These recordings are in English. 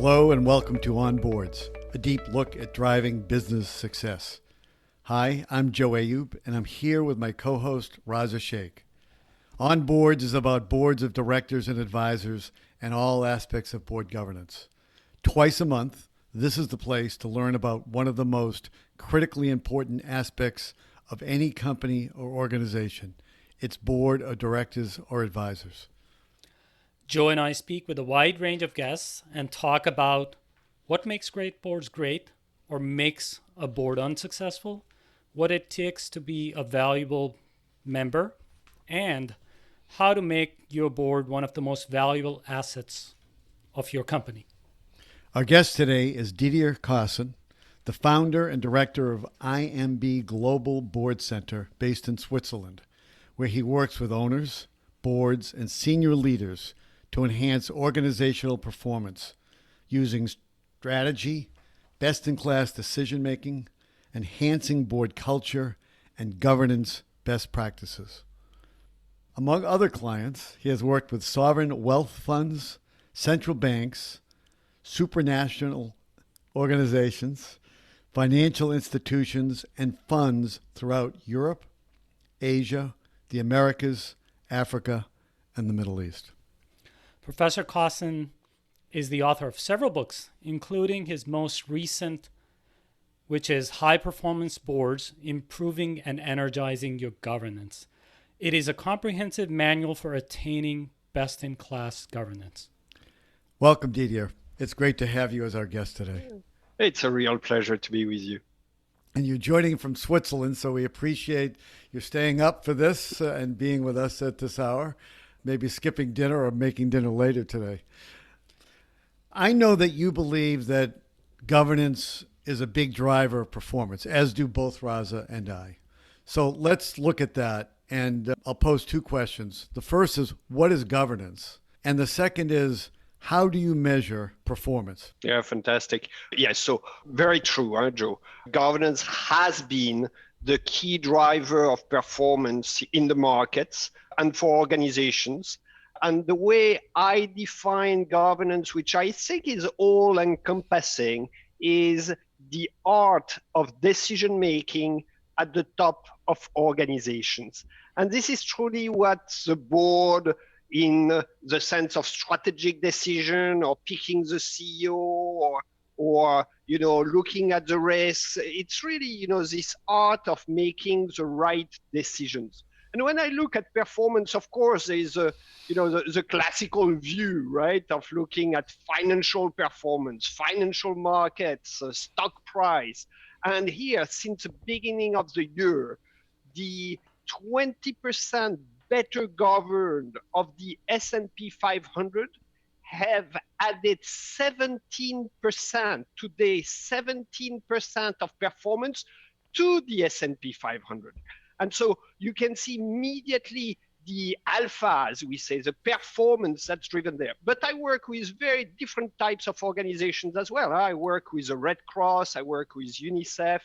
Hello and welcome to On Boards, a deep look at driving business success. Hi, I'm Joe Ayub, and I'm here with my co-host, Raza Sheikh. On Boards is about boards of directors and advisors and all aspects of board governance. Twice a month, this is the place to learn about one of the most critically important aspects of any company or organization, its board of directors or advisors. Joe and I speak with a wide range of guests and talk about what makes great boards great or makes a board unsuccessful, what it takes to be a valuable member, and how to make your board one of the most valuable assets of your company. Our guest today is Didier Cossin, the founder and director of IMD Global Board Center based in Switzerland, where he works with owners, boards, and senior leaders to enhance organizational performance using strategy, best-in-class decision-making, enhancing board culture, and governance best practices. Among other clients, he has worked with sovereign wealth funds, central banks, supranational organizations, financial institutions, and funds throughout Europe, Asia, the Americas, Africa, and the Middle East. Professor Cossin is the author of several books, including his most recent, which is High Performance Boards, Improving and Energizing Your Governance. It is a comprehensive manual for attaining best-in-class governance. Welcome, Didier. It's great to have you as our guest today. It's a real pleasure to be with you. And you're joining from Switzerland, so we appreciate you staying up for this and being with us at this hour. Maybe skipping dinner or making dinner later today. I know that you believe that governance is a big driver of performance, as do both Raza and I. So let's look at that, and I'll pose two questions. The first is, what is governance? And the second is, how do you measure performance? Yeah, fantastic. Yeah, so very true, huh, Joe? Governance has been the key driver of performance in the markets and for organizations. And the way I define governance, which I think is all encompassing, is the art of decision making at the top of organizations. And this is truly what the board, in the sense of strategic decision or picking the CEO or looking at the risks, it's really, this art of making the right decisions. And when I look at performance, of course, there is the classical view, right, of looking at financial performance, financial markets, stock price. And here, since the beginning of the year, the 20% better governed of the S&P 500 have added 17%, today 17% of performance to the S&P 500. And so you can see immediately the alpha, as we say, the performance that's driven there. But I work with very different types of organizations as well. I work with the Red Cross, I work with UNICEF,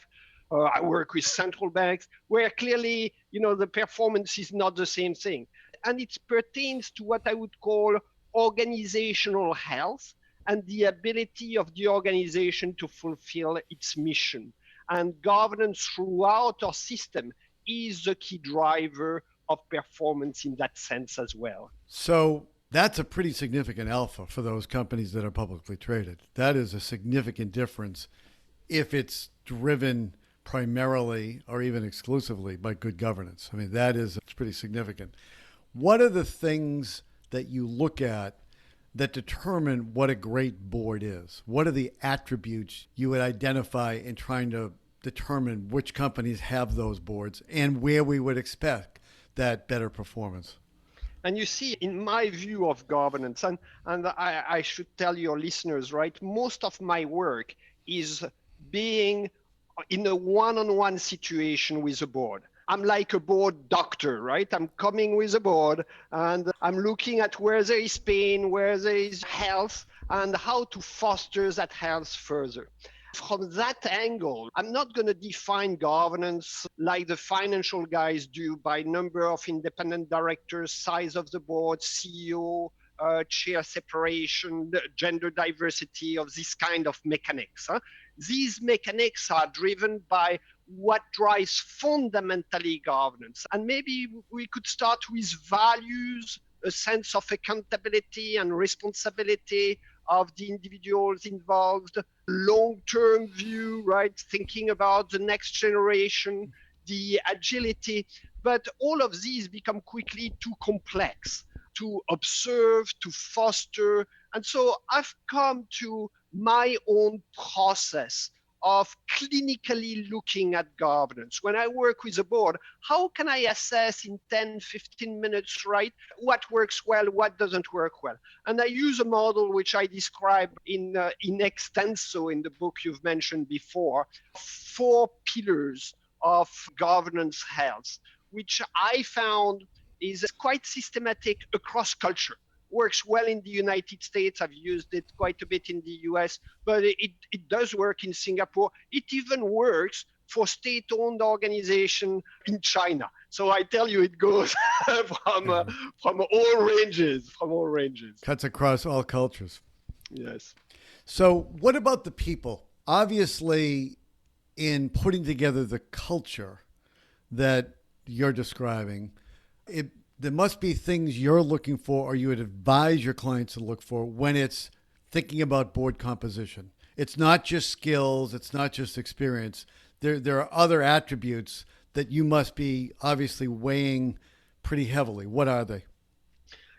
I work with central banks, where clearly, the performance is not the same thing. And it pertains to what I would call organizational health and the ability of the organization to fulfill its mission. And governance throughout our system is the key driver of performance in that sense as well. So that's a pretty significant alpha for those companies that are publicly traded. That is a significant difference if it's driven primarily or even exclusively by good governance. I mean, it's pretty significant. What are the things that you look at that determine what a great board is? What are the attributes you would identify in trying to determine which companies have those boards and where we would expect that better performance? And you see, in my view of governance, and I should tell your listeners, right, most of my work is being in a one-on-one situation with a board. I'm like a board doctor, right? I'm coming with a board and I'm looking at where there is pain, where there is health, and how to foster that health further. From that angle, I'm not going to define governance like the financial guys do by number of independent directors, size of the board, CEO, chair separation, gender diversity, of this kind of mechanics. These mechanics are driven by what drives fundamentally governance. And maybe we could start with values, a sense of accountability and responsibility of the individuals involved, long-term view, right? Thinking about the next generation, the agility. But all of these become quickly too complex to observe, to foster. And so I've come to my own process of clinically looking at governance. When I work with a board, how can I assess in 10, 15 minutes, right, what works well, what doesn't work well? And I use a model which I describe in extenso in the book you've mentioned before, 4 pillars of governance health, which I found is quite systematic across culture. Works well in the United States. I've used it quite a bit in the US, but it does work in Singapore. It even works for state-owned organization in China. So I tell you, it goes from all ranges, Cuts across all cultures. Yes. So what about the people? Obviously, in putting together the culture that you're describing, there must be things you're looking for or you would advise your clients to look for when it's thinking about board composition. It's not just skills. It's not just experience. There are other attributes that you must be obviously weighing pretty heavily. What are they?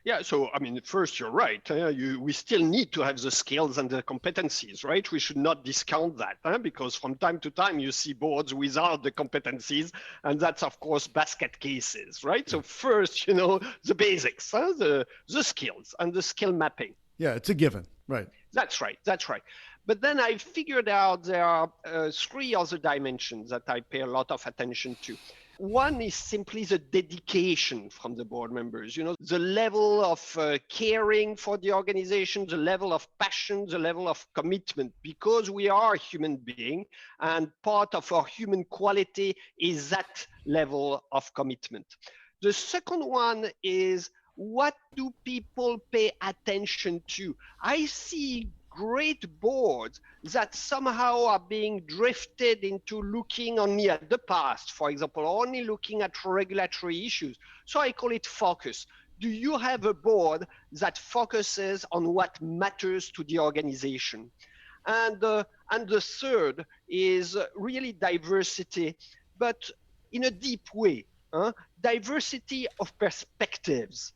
Yeah, so I mean, first, you're right. We still need to have the skills and the competencies, right? We should not discount that, because from time to time you see boards without the competencies, and that's of course basket cases, right? So first, the basics, the skills and the skill mapping. Yeah, it's a given, right? That's right. But then I figured out there are 3 other dimensions that I pay a lot of attention to. One is simply the dedication from the board members, the level of caring for the organization, the level of passion, the level of commitment, because we are human beings and part of our human quality is that level of commitment. The second one is, what do people pay attention to? I see great boards that somehow are being drifted into looking only at the past, for example, only looking at regulatory issues. So I call it focus. Do you have a board that focuses on what matters to the organization? And the third is really diversity, but in a deep way, diversity of perspectives.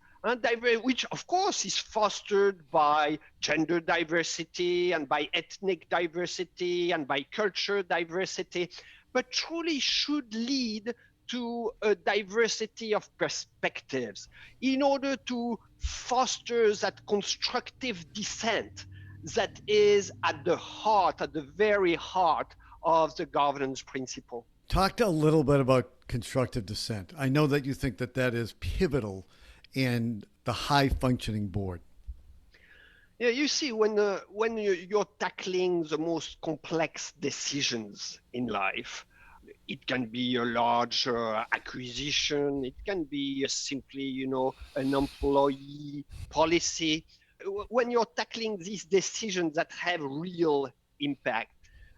Which of course is fostered by gender diversity and by ethnic diversity and by culture diversity, but truly should lead to a diversity of perspectives in order to foster that constructive dissent that is at the very heart of the governance principle. Talk a little bit about constructive dissent. I know that you think that is pivotal in the high-functioning board. Yeah, you see, when you're tackling the most complex decisions in life, it can be a large acquisition, it can be simply, an employee policy. When you're tackling these decisions that have real impact,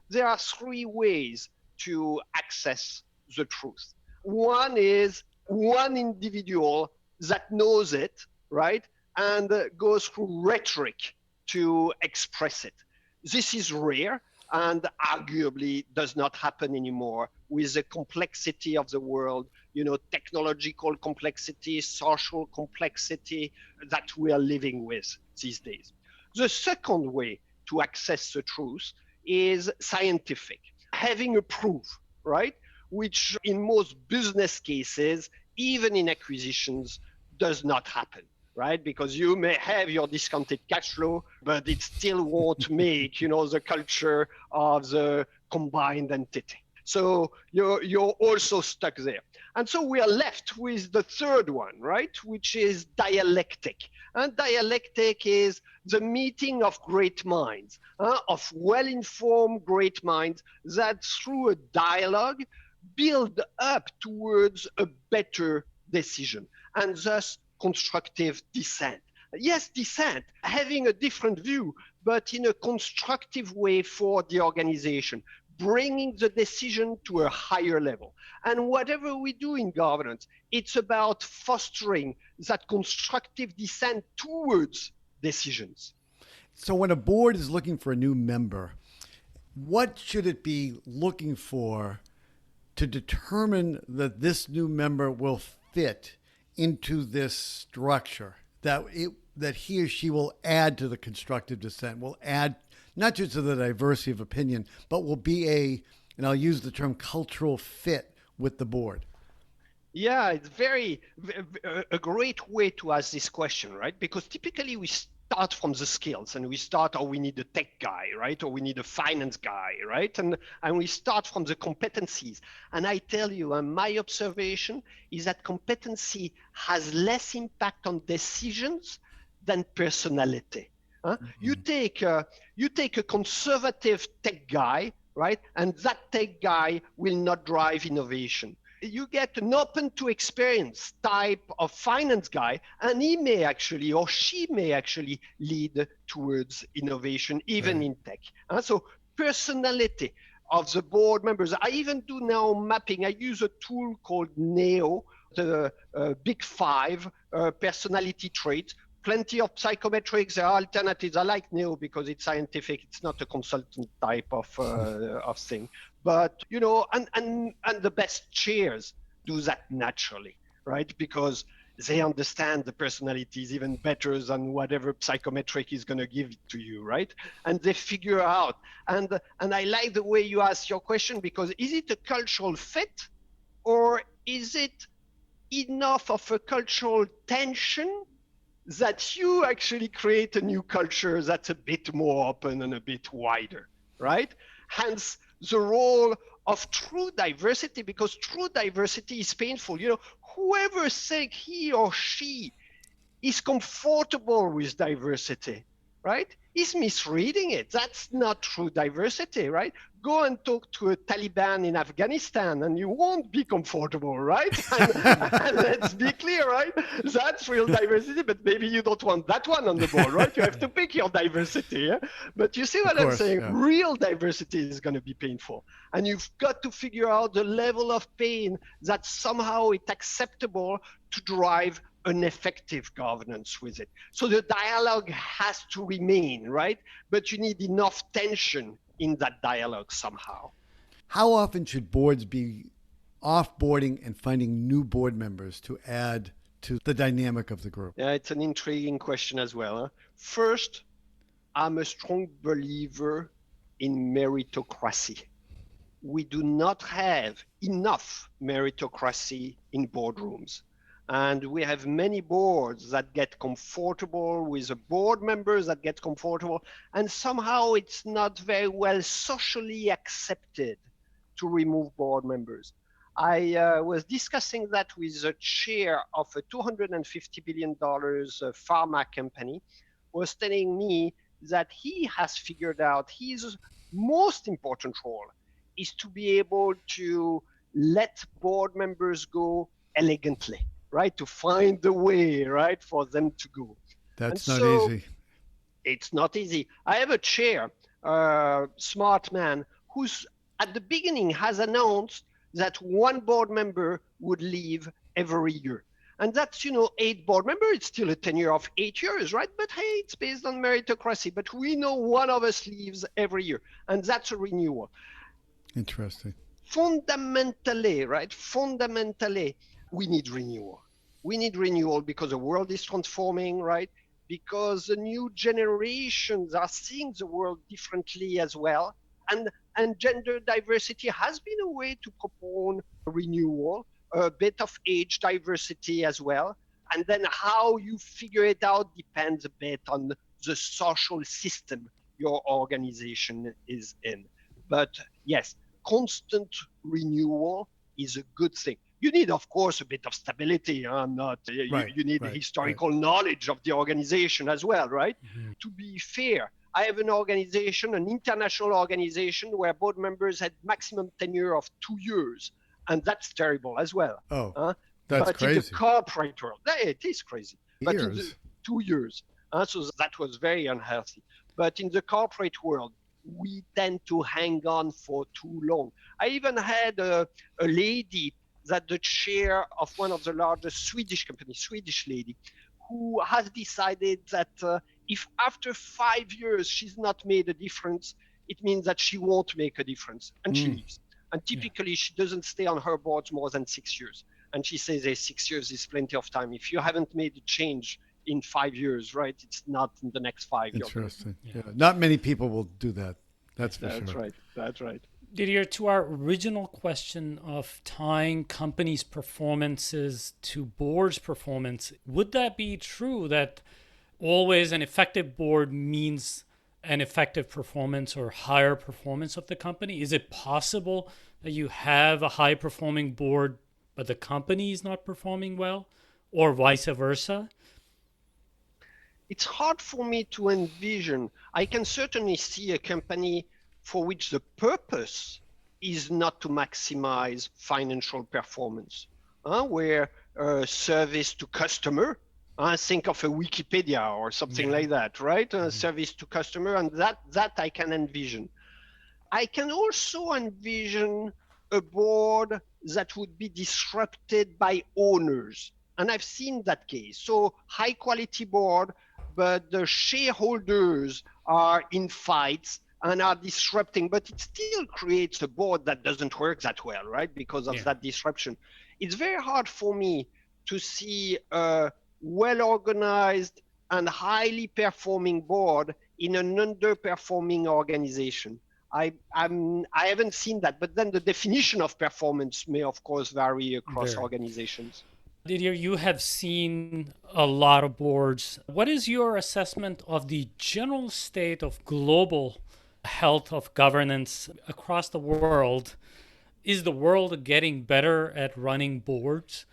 there are 3 ways to access the truth. One is one individual that knows it, right, and goes through rhetoric to express it. This is rare and arguably does not happen anymore with the complexity of the world, technological complexity, social complexity that we are living with these days. The second way to access the truth is scientific, having a proof, right, which in most business cases, even in acquisitions, does not happen, right? Because you may have your discounted cash flow, but it still won't make, the culture of the combined entity. So you're also stuck there. And so we are left with the third one, right? Which is dialectic. And dialectic is the meeting of great minds, of well-informed great minds that through a dialogue build up towards a better decision, and thus constructive dissent. Yes, dissent, having a different view, but in a constructive way for the organization, bringing the decision to a higher level. And whatever we do in governance, it's about fostering that constructive dissent towards decisions. So when a board is looking for a new member, what should it be looking for to determine that this new member will fit into this structure, that he or she will add to the constructive dissent, will add not just to the diversity of opinion, but will be and I'll use the term cultural fit with the board? Yeah, it's a great way to ask this question, right? Because typically we start from the skills and we start, we need a tech guy, right? Or we need a finance guy, right? And we start from the competencies. And I tell you, my observation is that competency has less impact on decisions than personality. Mm-hmm. You take a conservative tech guy, right? And that tech guy will not drive innovation. You get an open to experience type of finance guy, and he may actually, or she may actually lead towards innovation, even in tech. So personality of the board members. I even do now mapping. I use a tool called NEO, the Big Five personality traits. Plenty of psychometrics. There are alternatives. I like NEO because it's scientific. It's not a consultant type of thing. But, and the best chairs do that naturally, right? Because they understand the personalities even better than whatever psychometric is going to give it to you, right? And they figure out. And I like the way you ask your question, because is it a cultural fit, or is it enough of a cultural tension that you actually create a new culture that's a bit more open and a bit wider, right? Hence the role of true diversity, because true diversity is painful. Whoever says he or she is comfortable with diversity, right, is misreading it. That's not true diversity, right? Go and talk to a Taliban in Afghanistan and you won't be comfortable, right? And let's be clear, right? That's real diversity, but maybe you don't want that one on the board, right? You have to pick your diversity. Yeah? But you see what I'm saying? Yeah. Real diversity is going to be painful. And you've got to figure out the level of pain that somehow it's acceptable to drive an effective governance with it. So the dialogue has to remain, right? But you need enough tension in that dialogue somehow. How often should boards be offboarding and finding new board members to add to the dynamic of the group? Yeah, it's an intriguing question as well. Huh? First, I'm a strong believer in meritocracy. We do not have enough meritocracy in boardrooms. And we have many boards that get comfortable with the board members that get comfortable, and somehow it's not very well socially accepted to remove board members. I was discussing that with the chair of a $250 billion pharma company, was telling me that he has figured out his most important role is to be able to let board members go elegantly. Right, to find the way, right, for them to go. That's not easy. It's not easy. I have a chair, smart man, who's at the beginning has announced that one board member would leave every year. And that's, 8 board members. It's still a tenure of 8 years, right? But hey, it's based on meritocracy. But we know one of us leaves every year. And that's a renewal. Interesting. Fundamentally, we need renewal. We need renewal because the world is transforming, right? Because the new generations are seeing the world differently as well. And gender diversity has been a way to propose renewal, a bit of age diversity as well. And then how you figure it out depends a bit on the social system your organization is in. But yes, constant renewal is a good thing. You need, of course, a bit of stability. You need the historical knowledge of the organization as well, right? Mm-hmm. To be fair, I have an organization, an international organization, where board members had maximum tenure of 2 years. And that's terrible as well. Oh, that's crazy. But in the corporate world, it is crazy. Years. 2 years. So that was very unhealthy. But in the corporate world, we tend to hang on for too long. I even had a lady that the chair of one of the largest Swedish companies, Swedish lady, who has decided that if after 5 years she's not made a difference, it means that she won't make a difference, and she leaves. And typically she doesn't stay on her boards more than 6 years. And she says 6 years is plenty of time. If you haven't made a change in 5 years, right, it's not in the next 5 years. Interesting. Yeah. Not many people will do that. That's for That's sure. right. That's right. Didier, to our original question of tying companies' performances to boards' performance, would that be true that always an effective board means an effective performance or higher performance of the company? Is it possible that you have a high-performing board, but the company is not performing well, or vice versa? It's hard for me to envision. I can certainly see a company for which the purpose is not to maximize financial performance, where service to customer, think of a Wikipedia or something like that, right? Service to customer, and that I can envision. I can also envision a board that would be disrupted by owners. And I've seen that case. So high quality board, but the shareholders are in fights and are disrupting, but it still creates a board that doesn't work that well, right? Because of that disruption. It's very hard for me to see a well-organized and highly performing board in an underperforming organization. I haven't seen that, but then the definition of performance may, of course, vary across organizations. Didier, you have seen a lot of boards. What is your assessment of the general state of global health of governance across the world? Is the world getting better at running boards?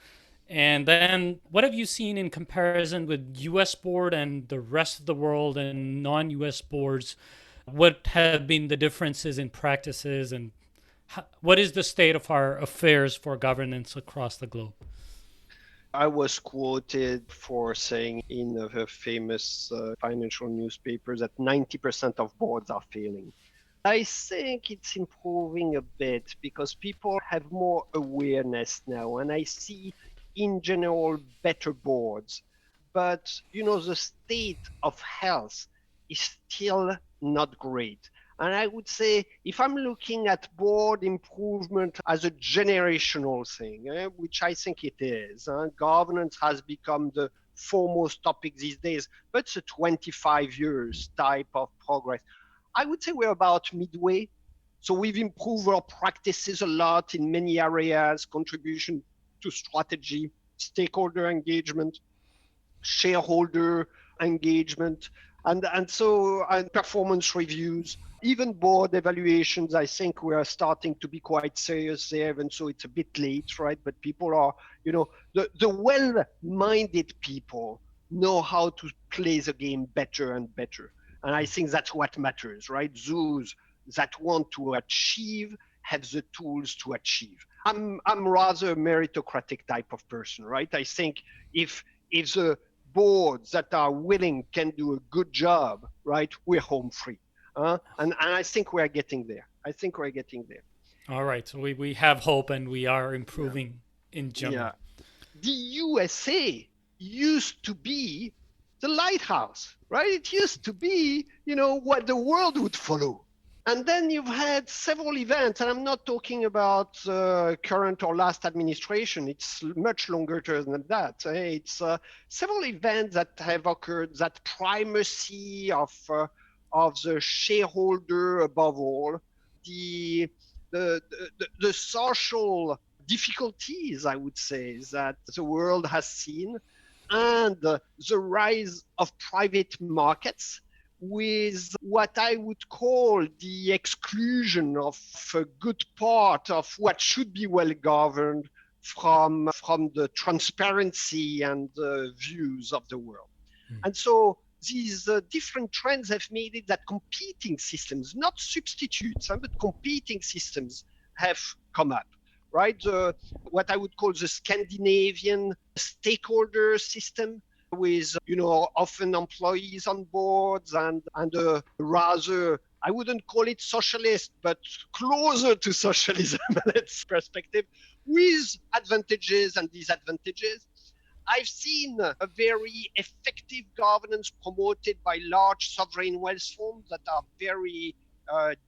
And then what have you seen in comparison with US board and the rest of the world and non-US boards? What have been the differences in practices, and what is the state of our affairs for governance across the globe? I was quoted for saying in a famous financial newspaper that 90% of boards are failing. I think it's improving a bit because people have more awareness now, and I see in general better boards. But, the state of health is still not great. And I would say if I'm looking at board improvement as a generational thing, which I think it is, governance has become the foremost topic these days, but it's a 25 years type of progress. I would say we're about midway. So we've improved our practices a lot in many areas, contribution to strategy, stakeholder engagement, shareholder engagement, and performance reviews. Even board evaluations, I think we are starting to be quite serious there, and so it's a bit late, right? But people are, the well-minded people know how to play the game better and better. And I think that's what matters, right? Those that want to achieve have the tools to achieve. I'm rather a meritocratic type of person, right? I think if the boards that are willing can do a good job, right, we're home free. And I think we're getting there. All right. So we have hope and we are improving in general. Yeah. The USA used to be the lighthouse, right? It used to be, what the world would follow. And then you've had several events, and I'm not talking about current or last administration. It's much longer term than that. It's several events that have occurred, that primacy of the shareholder above all, the social difficulties, I would say, that the world has seen, and the rise of private markets with what I would call the exclusion of a good part of what should be well governed from the transparency and views of the world. And so these different trends have made it that competing systems, not substitutes, but competing systems have come up, right? What I would call the Scandinavian stakeholder system, with, often employees on boards and a rather, I wouldn't call it socialist, but closer to socialism, let's perspective, with advantages and disadvantages. I've seen a very effective governance promoted by large sovereign wealth funds that are very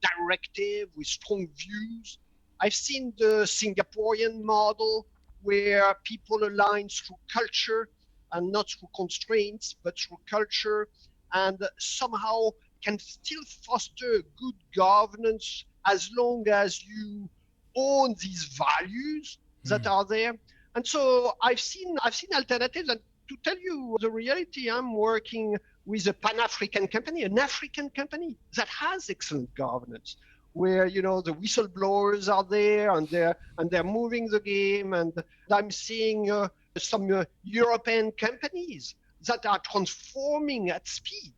directive with strong views. I've seen the Singaporean model where people align through culture and not through constraints, but through culture, and somehow can still foster good governance as long as you own these values that are there. And so I've seen alternatives. And to tell you the reality, I'm working with a Pan-African company, an African company that has excellent governance, where the whistleblowers are there and they're moving the game. And I'm seeing some European companies that are transforming at speed.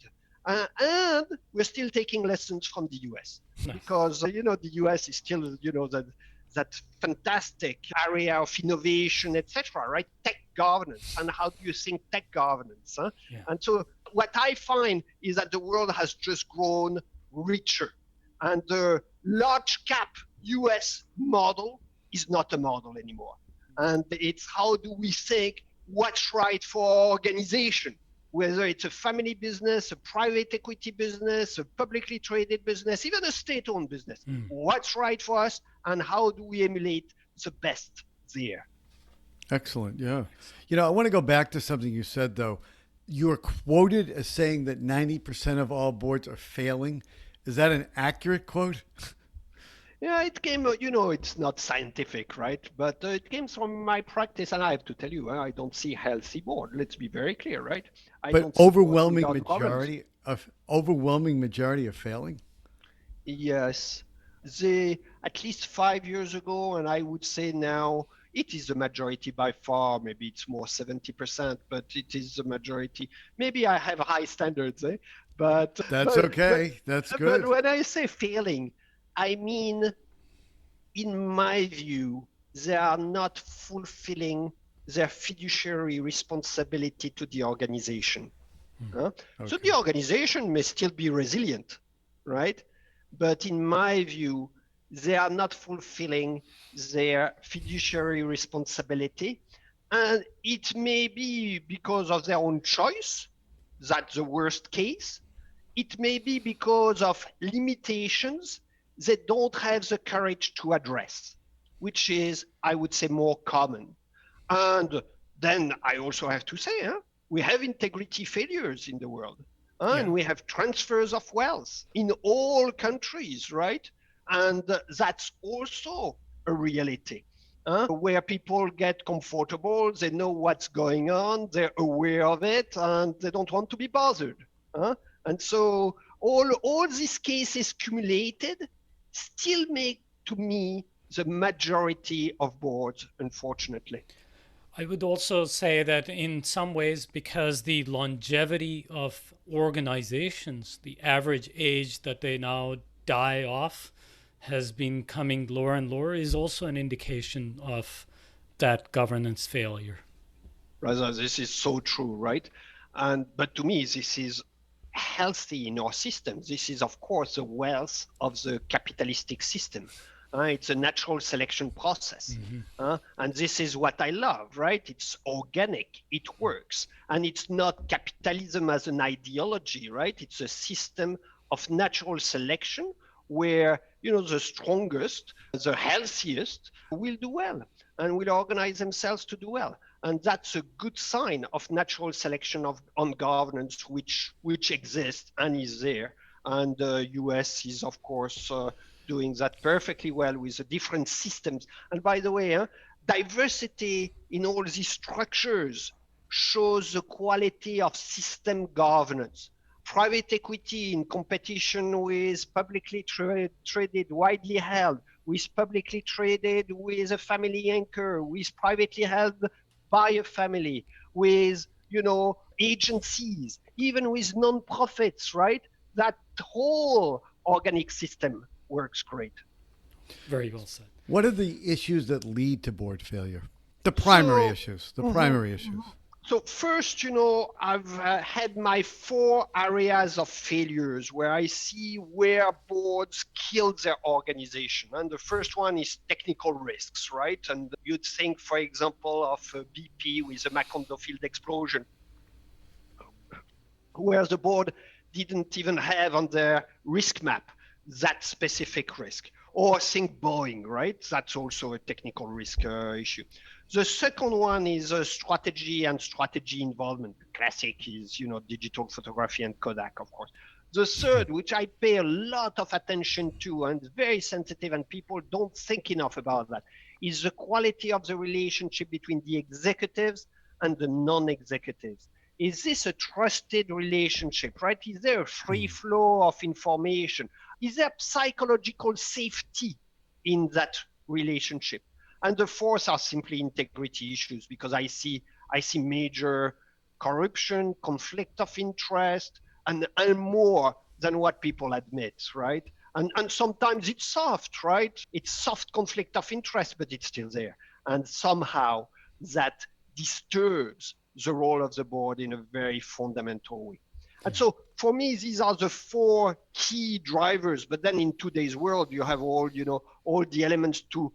And we're still taking lessons from the US. Nice. Because the US is still that fantastic area of innovation, etc., right? Tech governance. And how do you think tech governance? Huh? Yeah. And so what I find is that the world has just grown richer. And the large cap US model is not a model anymore. And it's how do we think what's right for our organization, whether it's a family business, a private equity business, a publicly traded business, even a state-owned business. What's right for us, and how do we emulate the best there? Excellent, yeah. I want to go back to something you said, though. You are quoted as saying that 90% of all boards are failing. Is that an accurate quote? Yeah, it came, it's not scientific, right? But it came from my practice, and I have to tell you, I don't see healthy board. Let's be very clear, right? But overwhelming majority of failing? Yes. At least 5 years ago, and I would say now, it is the majority by far. Maybe it's more 70%, but it is the majority. Maybe I have high standards, But that's okay. That's good. But when I say failing, I mean, in my view, they are not fulfilling their fiduciary responsibility to the organization. Okay. So the organization may still be resilient, right? But in my view, they are not fulfilling their fiduciary responsibility. And it may be because of their own choice. That's the worst case. It may be because of limitations they don't have the courage to address, which is, I would say, more common. And then I also have to say, we have integrity failures in the world. And we have transfers of wealth in all countries, right? And that's also a reality, where people get comfortable, they know what's going on, they're aware of it, and they don't want to be bothered. And so all these cases cumulated still make, to me, the majority of boards, unfortunately. I would also say that in some ways, because the longevity of organizations, the average age that they now die off has been coming lower and lower, is also an indication of that governance failure. Rather, this is so true, right? But to me, this is healthy in our system. This is, of course, the wealth of the capitalistic system. It's a natural selection process. And this is what I love, right? It's organic, it works. And it's not capitalism as an ideology, right? It's a system of natural selection where, the strongest, the healthiest will do well and will organize themselves to do well. And that's a good sign of natural selection on governance, which exists and is there. And the US is, of course, doing that perfectly well with the different systems. And by the way, diversity in all these structures shows the quality of system governance. Private equity in competition with publicly traded, widely held, with publicly traded with a family anchor, with privately held by a family, with, agencies, even with non-profits, right? That whole organic system works great. Very well said. What are the issues that lead to board failure? The primary issues. So first, I've had my 4 areas of failures where I see where boards killed their organization. And the first one is technical risks, right? And you'd think, for example, of BP with the Macondo field explosion, where the board didn't even have on their risk map that specific risk. Or think Boeing, right? That's also a technical risk issue. The second one is strategy and strategy involvement. Classic is, digital photography and Kodak, of course. The third, which I pay a lot of attention to and is very sensitive and people don't think enough about that, is the quality of the relationship between the executives and the non-executives. Is this a trusted relationship, right? Is there a free flow of information? Is there psychological safety in that relationship? And the fourth are simply integrity issues, because I see major corruption, conflict of interest, and more than what people admit, right? And sometimes it's soft, right? It's soft conflict of interest, but it's still there. And somehow that disturbs the role of the board in a very fundamental way. And so for me, these are the 4 key drivers. But then in today's world, you have all the elements to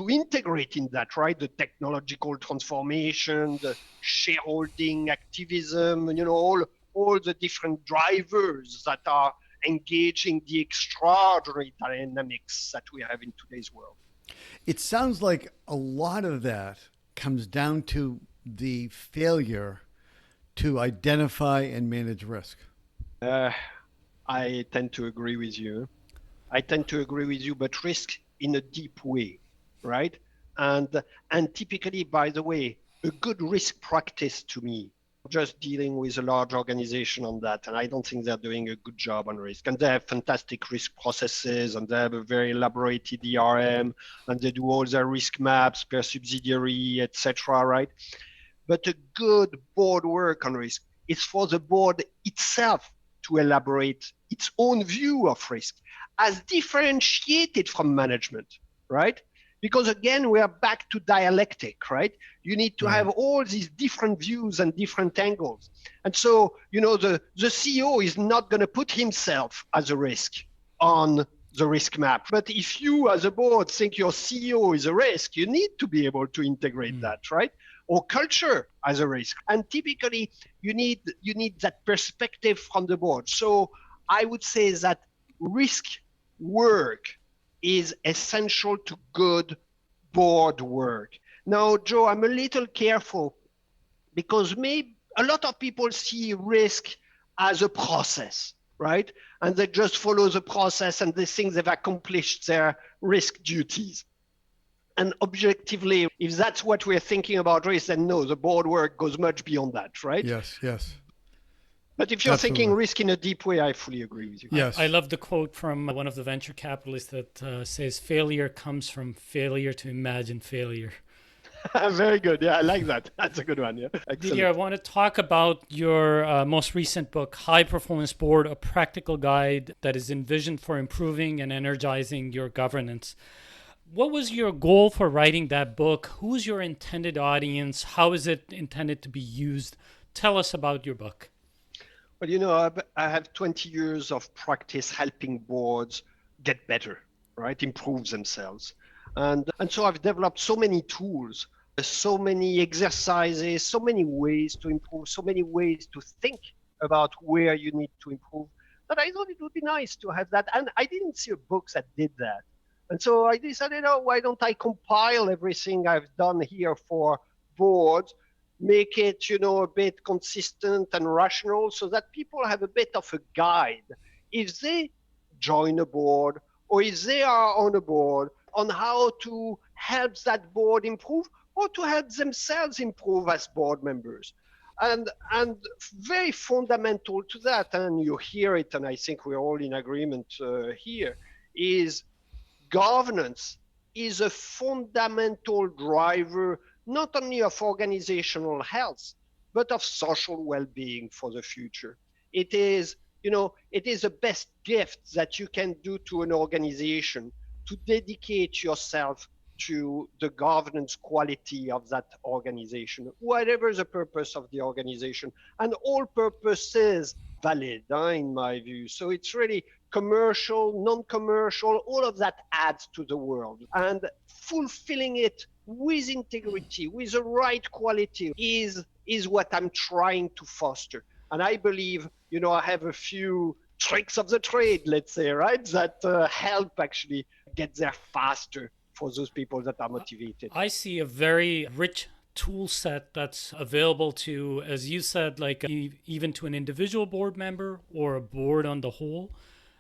integrate in that, right? The technological transformation, the shareholding activism, all the different drivers that are engaging the extraordinary dynamics that we have in today's world. It sounds like a lot of that comes down to the failure to identify and manage risk. I tend to agree with you. But risk in a deep way, right? And typically, by the way, a good risk practice to me, just dealing with a large organization on that, and I don't think they're doing a good job on risk. And they have fantastic risk processes, and they have a very elaborated ERM, and they do all their risk maps per subsidiary, etc., right? But a good board work on risk is for the board itself to elaborate its own view of risk as differentiated from management, right? Because again, we are back to dialectic, right? You need to have all these different views and different angles. And so, the CEO is not going to put himself as a risk on the risk map. But if you as a board think your CEO is a risk, you need to be able to integrate that, right? Or culture as a risk. And typically you need that perspective from the board. So I would say that risk work is essential to good board work. Now, Joe, I'm a little careful because maybe a lot of people see risk as a process, right? And they just follow the process and they think they've accomplished their risk duties. And objectively, if that's what we're thinking about risk, then no, the board work goes much beyond that, right? Yes. But if you're thinking risk in a deep way, I fully agree with you. Yes. I love the quote from one of the venture capitalists that says, failure comes from failure to imagine failure. Very good. Yeah, I like that. That's a good one. Yeah. Excellent. Didier, I want to talk about your most recent book, High Performance Board, a practical guide that is envisioned for improving and energizing your governance. What was your goal for writing that book? Who's your intended audience? How is it intended to be used? Tell us about your book. Well, I have 20 years of practice helping boards get better, right? Improve themselves. And so I've developed so many tools, so many exercises, so many ways to improve, so many ways to think about where you need to improve, that I thought it would be nice to have that. And I didn't see a book that did that. And so I decided, why don't I compile everything I've done here for boards, make it, a bit consistent and rational so that people have a bit of a guide if they join a board or if they are on a board on how to help that board improve or to help themselves improve as board members. And very fundamental to that, and you hear it, and I think we're all in agreement here, is governance is a fundamental driver not only of organizational health, but of social well-being for the future. It is the best gift that you can do to an organization to dedicate yourself to the governance quality of that organization, whatever the purpose of the organization. And all purposes valid, in my view. So it's really commercial, non-commercial, all of that adds to the world. And fulfilling it with integrity, with the right quality is what I'm trying to foster. And I believe, I have a few tricks of the trade, let's say, right, that help actually get there faster for those people that are motivated. I see a very rich tool set that's available to, as you said, like even to an individual board member or a board on the whole,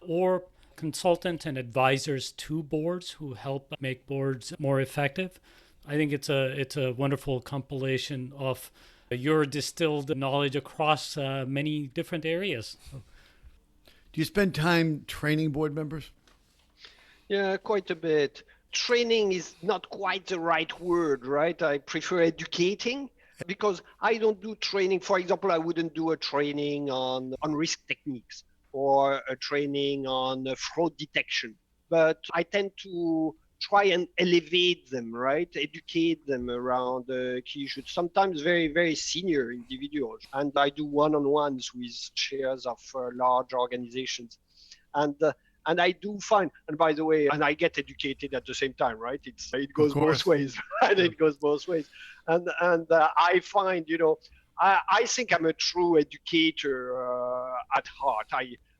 or consultant and advisors to boards who help make boards more effective. I think it's a wonderful compilation of your distilled knowledge across many different areas. Do you spend time training board members? Yeah, quite a bit. Training is not quite the right word, right? I prefer educating because I don't do training. For example, I wouldn't do a training on risk techniques or a training on fraud detection, but I tend to try and elevate them, right? Educate them around key issues, sometimes very, very senior individuals. And I do one-on-ones with chairs of large organizations. And I do find, and by the way, and I get educated at the same time, right? It goes both ways, and it goes both ways. And I find, I think I'm a true educator at heart.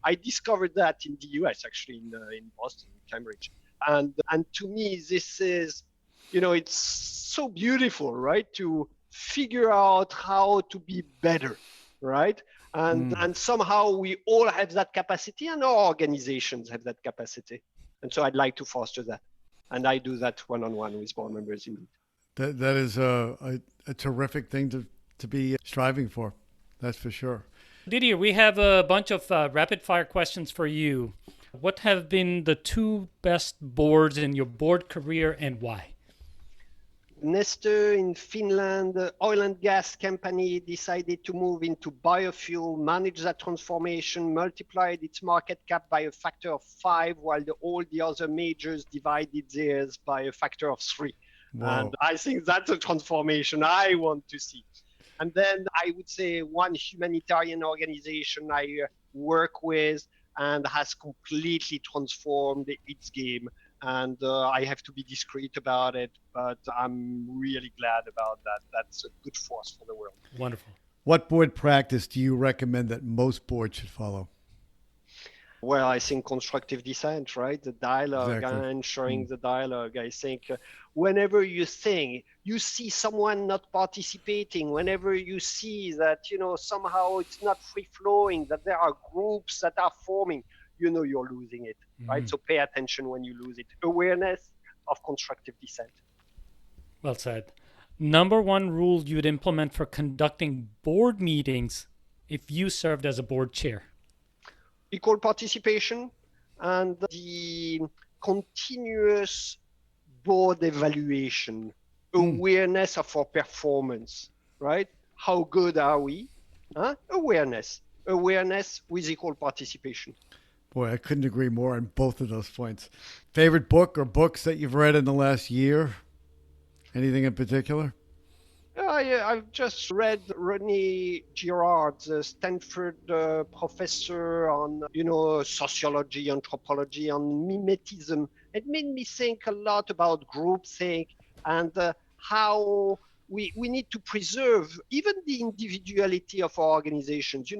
I discovered that in the US, actually, in Boston, Cambridge. And to me, this is, it's so beautiful, right? To figure out how to be better, right? And somehow we all have that capacity, and our organizations have that capacity. And so I'd like to foster that. And I do that one-on-one with board members indeed. That is a terrific thing to be striving for. That's for sure. Didier, we have a bunch of rapid-fire questions for you. What have been the two best boards in your board career and why? Neste in Finland, oil and gas company, decided to move into biofuel, manage that transformation, multiplied its market cap by a factor of 5, while all the other majors divided theirs by a factor of 3. Wow. And I think that's a transformation I want to see. And then I would say one humanitarian organization I work with and has completely transformed its game. And I have to be discreet about it, but I'm really glad about that. That's a good force for the world. Wonderful. What board practice do you recommend that most boards should follow? Well, I think constructive dissent, right? The dialogue, Exactly. ensuring the dialogue. I think whenever you see someone not participating, whenever you see that, somehow it's not free flowing, that there are groups that are forming, you're losing it, right? So pay attention when you lose it. Awareness of constructive dissent. Well said. Number one rule you'd implement for conducting board meetings if you served as a board chair? Equal participation and the continuous board evaluation, awareness of our performance, right? How good are we? Awareness with equal participation. Boy, I couldn't agree more on both of those points. Favorite book or books that you've read in the last year? Anything in particular? I've just read René Girard, the Stanford professor on, sociology, anthropology, on mimetism. It made me think a lot about groupthink and how we need to preserve even the individuality of our organizations.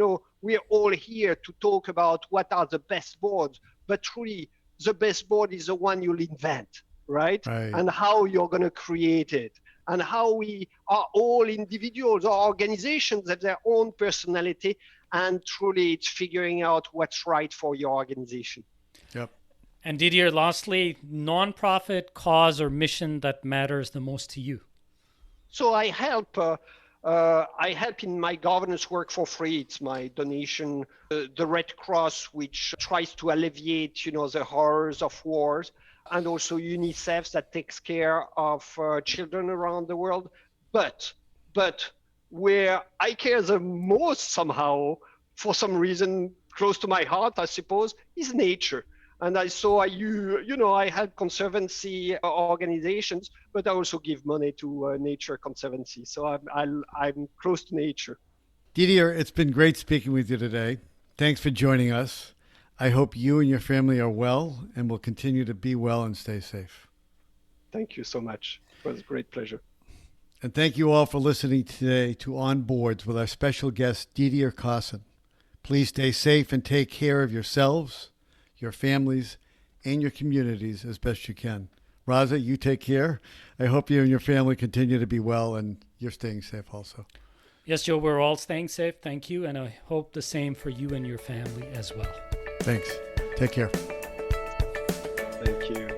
We're all here to talk about what are the best boards, but truly the best board is the one you'll invent, right? And how you're going to create it. And how we are all individuals, our organizations have their own personality, and truly it's figuring out what's right for your organization. Yep. And Didier, lastly, nonprofit cause or mission that matters the most to you? So I help in my governance work for free. It's my donation. The Red Cross, which tries to alleviate, the horrors of wars, and also UNICEF that takes care of children around the world. But where I care the most somehow, for some reason close to my heart, I suppose, is nature. And I saw I help conservancy organizations, but I also give money to nature conservancy. So I'm close to nature. Didier, it's been great speaking with you today. Thanks for joining us. I hope you and your family are well and will continue to be well and stay safe. Thank you so much. It was a great pleasure. And thank you all for listening today to On Boards with our special guest, Didier Cossin. Please stay safe and take care of yourselves, your families, and your communities as best you can. Raza, you take care. I hope you and your family continue to be well and you're staying safe also. Yes, Joe, we're all staying safe. Thank you. And I hope the same for you and your family as well. Thanks. Take care. Thank you.